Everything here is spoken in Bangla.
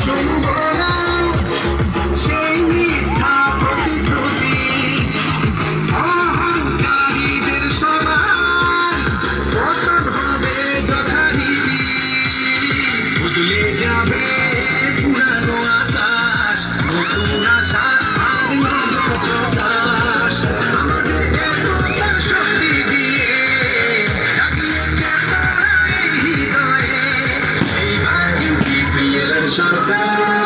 শুনবো না সেই মিথ্যা প্রতিশ্রুতি, অহংকারীদের সমান পতন হবে যথারীতি। বদলে যাবে পুরানো আকাশ, নতুন আশা আর নতুন প্রকাশ। আমাদের একতার শক্তি দিয়ে জাগিয়েছে তারা এই হৃদয়ে, এইবার ইউপিপিএল সরকার।